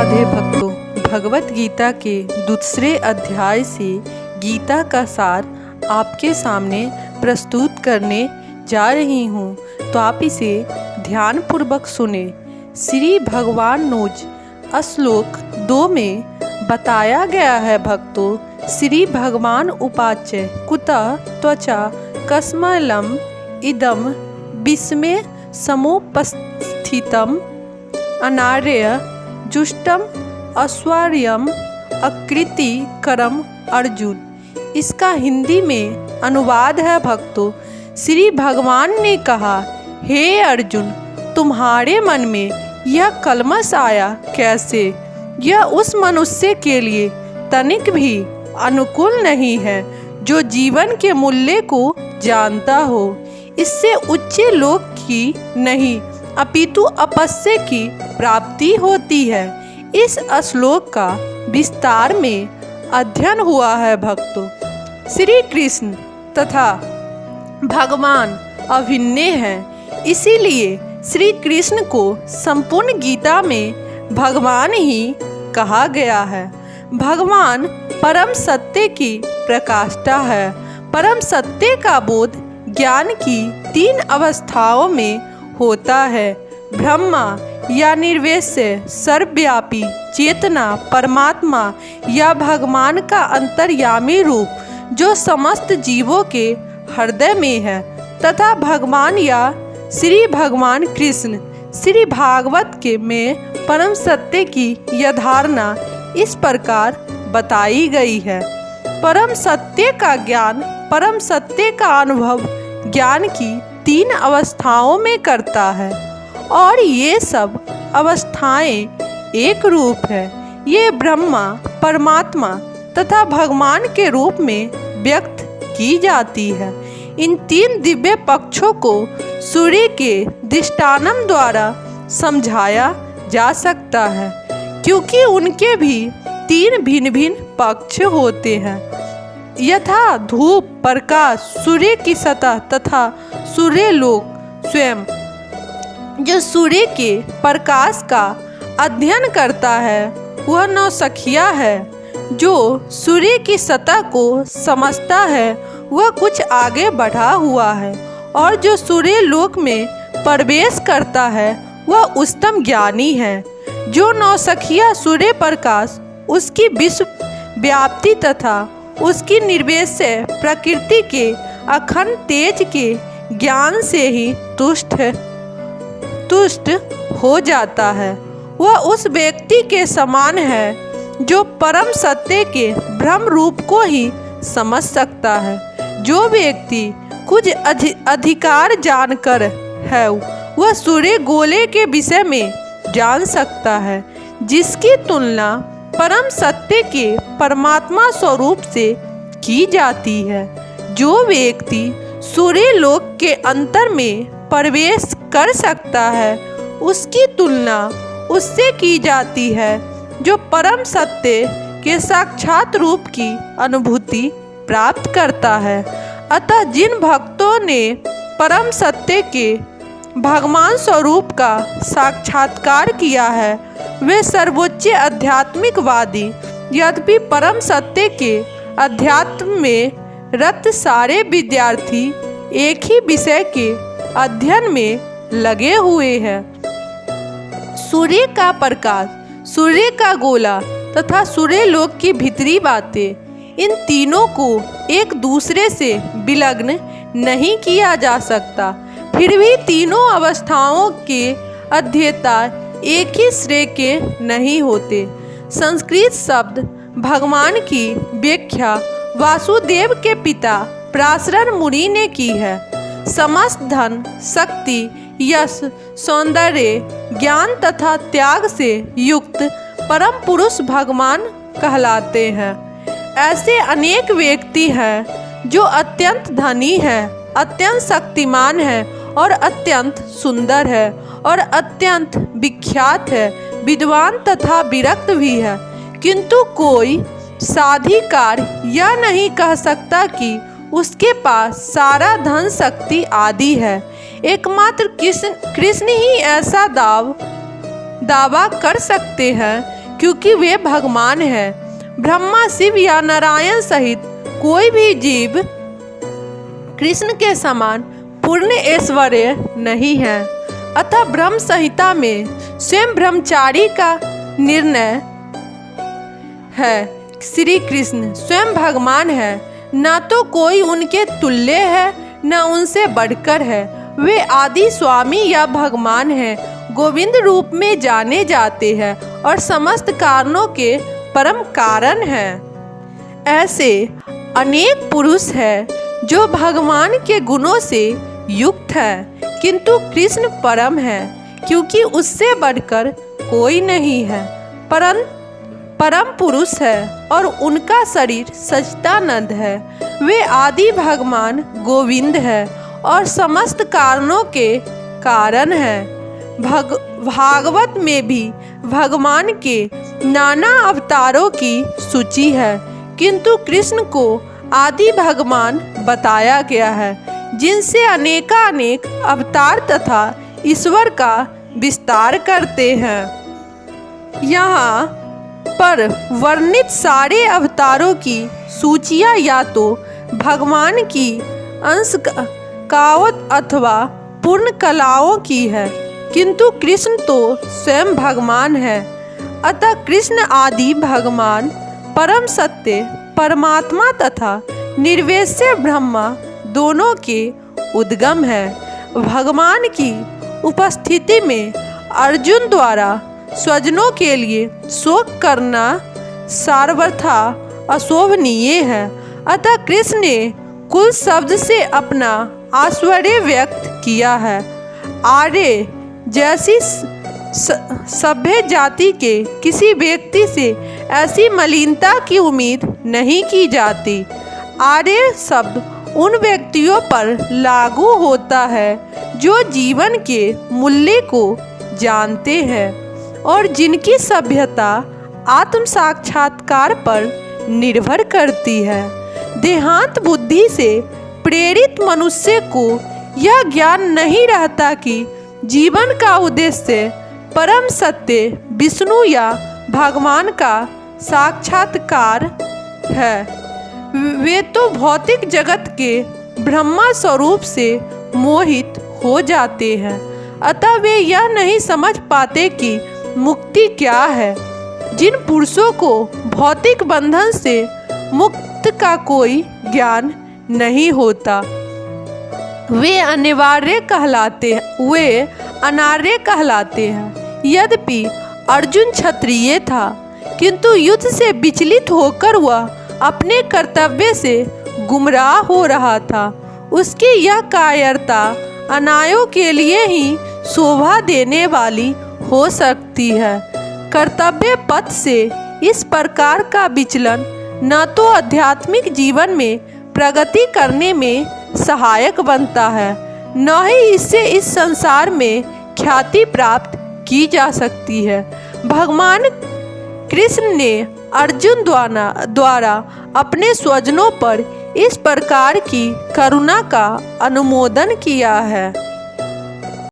राधे भक्तों, भगवत गीता के दूसरे अध्याय से गीता का सार आपके सामने प्रस्तुत करने जा रही हूँ, तो आप इसे ध्यानपूर्वक सुने। श्री भगवान नोज श्लोक 2 में बताया गया है भक्तों, श्री भगवान उपाच्य कुतः त्वचा कस्मलम इदम विस्मे समुपस्थितम अनार्य जुष्टम अस्वार्यम अकृति करम अर्जुन। इसका हिंदी में अनुवाद है भक्तों, श्री भगवान ने कहा, हे अर्जुन, तुम्हारे मन में यह कलमश आया कैसे? यह उस मनुष्य के लिए तनिक भी अनुकूल नहीं है जो जीवन के मूल्य को जानता हो। इससे उच्च लोक की नहीं अपितु अपस्य की प्राप्ति होती है। इस श्लोक का विस्तार में अध्ययन हुआ है भक्तों। श्री कृष्ण तथा भगवान अभिन्न हैं, इसीलिए श्री कृष्ण को संपूर्ण गीता में भगवान ही कहा गया है। भगवान परम सत्य की प्रकाष्ठा है। परम सत्य का बोध ज्ञान की 3 अवस्थाओं में होता है। ब्रह्मा या निर्विशेष सर्वव्यापी चेतना परमात्मा या भगवान का अंतर्यामी रूप जो समस्त जीवों के हृदय में है, तथा भगवान या श्री भगवान कृष्ण श्री भागवत के में परम सत्य की यह धारणा इस प्रकार बताई गई है। परम सत्य का ज्ञान परम सत्य का अनुभव ज्ञान की 3 अवस्थाओं में करता है, और ये सब अवस्थाएं एक रूप है। ये ब्रह्मा परमात्मा तथा भगवान के रूप में व्यक्त की जाती है। इन 3 दिव्य पक्षों को सूर्य के दृष्टांत द्वारा समझाया जा सकता है, क्योंकि उनके भी 3 भिन्न भिन्न पक्ष होते हैं, यथा धूप प्रकाश, सूर्य की सतह तथा सूर्य लोक स्वयं। जो सूर्य के प्रकाश का अध्ययन करता है वह नौसखिया है। जो सूर्य की सतह को समझता है वह कुछ आगे बढ़ा हुआ है, और जो सूर्य लोक में प्रवेश करता है वह उच्चतम ज्ञानी है। जो नौसखिया सूर्य प्रकाश उसकी विश्व व्याप्ति तथा उसकी निर्विशेष प्रकृति के अखंड तेज के ज्ञान से ही तुष्ट हो जाता है, वह उस व्यक्ति के समान है जो परम सत्य के ब्रह्म रूप को ही समझ सकता है। जो व्यक्ति कुछ अधिकार जानकर है वह सूर्य गोले के विषय में जान सकता है, जिसकी तुलना परम सत्य के परमात्मा स्वरूप से की जाती है। जो व्यक्ति सूर्य लोक के अंतर में प्रवेश कर सकता है उसकी तुलना उससे की जाती है जो परम सत्य के साक्षात रूप की अनुभूति प्राप्त करता है। अतः जिन भक्तों ने परम सत्य के भगवान स्वरूप का साक्षात्कार किया है वे सर्वोच्च आध्यात्मिकवादी। यद्यपि परम सत्य के अध्यात्म में रत सारे विद्यार्थी एक ही विषय के अध्ययन में लगे हुए हैं। सूर्य का प्रकाश, सूर्य का गोला तथा सूर्य लोक की भीतरी बातें, इन तीनों को एक दूसरे से विलग्न नहीं किया जा सकता। फिर भी तीनों अवस्थाओं के अध्येता एक ही श्रेय के नहीं होते। संस्कृत शब्द भगवान की व्याख्या वासुदेव के पिता पराशर मुनि ने की है। समस्त धन शक्ति यश सौंदर्य ज्ञान तथा त्याग से युक्त परम पुरुष भगवान कहलाते हैं। ऐसे अनेक व्यक्ति हैं जो अत्यंत धनी है, अत्यंत शक्तिमान है और अत्यंत सुंदर है और अत्यंत विख्यात है, विद्वान तथा विरक्त भी है, किंतु कोई साधिकार यह नहीं कह सकता कि उसके पास सारा धन शक्ति आदि है। एकमात्र कृष्ण ही ऐसा दावा कर सकते हैं क्योंकि वे भगवान हैं। ब्रह्मा, शिव या नारायण सहित कोई भी जीव कृष्ण के समान पूर्ण ऐश्वर्य नहीं है। अतः ब्रह्म संहिता में स्वयं ब्रह्मचारी का निर्णय है। श्री कृष्ण स्वयं भगवान है, ना तो कोई उनके तुल्य है न उनसे बढ़कर है। वे आदि स्वामी या भगवान हैं, गोविंद रूप में जाने जाते हैं और समस्त कारणों के परम कारण हैं। ऐसे अनेक पुरुष हैं जो भगवान के गुणों से युक्त है, किंतु कृष्ण परम है, क्योंकि उससे बढ़कर कोई नहीं है। परम पुरुष है और उनका शरीर सच्चिदानंद है। वे आदि भगवान गोविंद है और समस्त कारणों के कारण है। भागवत में भी भगवान के नाना अवतारों की सूची है, किंतु कृष्ण को आदि भगवान बताया गया है, जिनसे अनेकानेक अवतार तथा ईश्वर का विस्तार करते हैं। यहाँ पर वर्णित सारे अवतारों की सूचियाँ या तो भगवान की अंश कावत अथवा पूर्ण कलाओं की है, किंतु कृष्ण तो स्वयं भगवान है। अतः कृष्ण आदि भगवान परम सत्य परमात्मा तथा निर्विशेष ब्रह्मा दोनों के उद्गम है। भगवान की उपस्थिति में अर्जुन द्वारा स्वजनों के लिए शोक करना सर्वथा अशोभनीय है। अतः कृष्ण ने कुल शब्द से अपना आश्चर्य व्यक्त किया है। आर्य जैसी सभ्य जाति के किसी व्यक्ति से ऐसी मलिनता की उम्मीद नहीं की जाती। आर्य शब्द उन व्यक्तियों पर लागू होता है जो जीवन के मूल्य को जानते हैं और जिनकी सभ्यता आत्म साक्षात्कार पर निर्भर करती है। देहांत बुद्धि से प्रेरित मनुष्य को यह ज्ञान नहीं रहता कि जीवन का उद्देश्य परम सत्य विष्णु या भगवान का साक्षात्कार है। वे तो भौतिक जगत के ब्रह्मा स्वरूप से मोहित हो जाते हैं। अतः वे यह नहीं समझ पाते कि मुक्ति क्या है। जिन पुरुषों को भौतिक बंधन से मुक्त का कोई ज्ञान नहीं होता, वे अनिवार्य अनार्य कहलाते हैं। यद्यपि अर्जुन क्षत्रिय था, किंतु युद्ध से विचलित होकर वह अपने कर्तव्य से गुमराह हो रहा था। उसकी यह कायरता अनायों के लिए ही शोभा देने वाली हो सकती है। कर्तव्य पथ से इस प्रकार का विचलन न तो आध्यात्मिक जीवन में प्रगति करने में सहायक बनता है, न ही इससे इस संसार में ख्याति प्राप्त की जा सकती है। भगवान कृष्ण ने अर्जुन द्वारा अपने स्वजनों पर इस प्रकार की करुणा का अनुमोदन किया है।